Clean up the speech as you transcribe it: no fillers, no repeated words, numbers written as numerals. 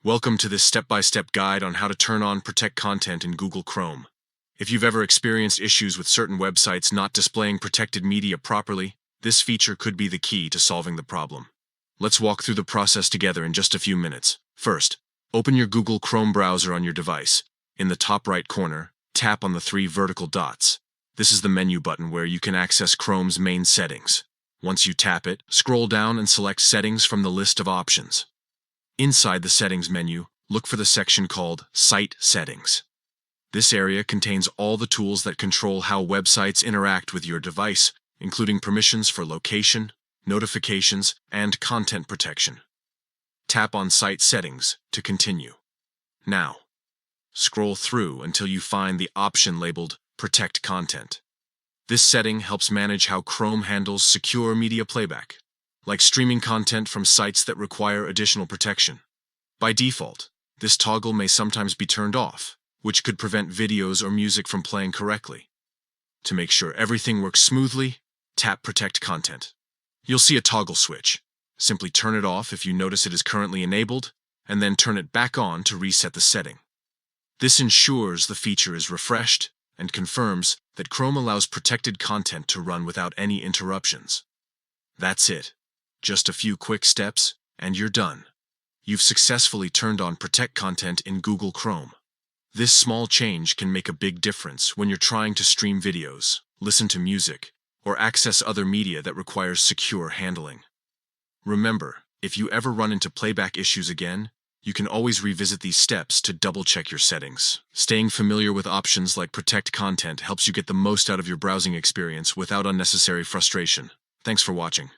Welcome to this step-by-step guide on how to turn on Protect Content in Google Chrome. If you've ever experienced issues with certain websites not displaying protected media properly, this feature could be the key to solving the problem. Let's walk through the process together in just a few minutes. First, open your Google Chrome browser on your device. In the top right corner, tap on the three vertical dots. This is the menu button where you can access Chrome's main settings. Once you tap it, scroll down and select Settings from the list of options. Inside the Settings menu, look for the section called Site Settings. This area contains all the tools that control how websites interact with your device, including permissions for location, notifications, and content protection. Tap on Site Settings to continue. Now, scroll through until you find the option labeled Protect Content. This setting helps manage how Chrome handles secure media playback, like streaming content from sites that require additional protection. By default, this toggle may sometimes be turned off, which could prevent videos or music from playing correctly. To make sure everything works smoothly, tap Protect Content. You'll see a toggle switch. Simply turn it off if you notice it is currently enabled, and then turn it back on to reset the setting. This ensures the feature is refreshed and confirms that Chrome allows protected content to run without any interruptions. That's it. Just a few quick steps, and you're done. You've successfully turned on Protect Content in Google Chrome. This small change can make a big difference when you're trying to stream videos, listen to music, or access other media that requires secure handling. Remember, if you ever run into playback issues again, you can always revisit these steps to double-check your settings. Staying familiar with options like Protect Content helps you get the most out of your browsing experience without unnecessary frustration. Thanks for watching.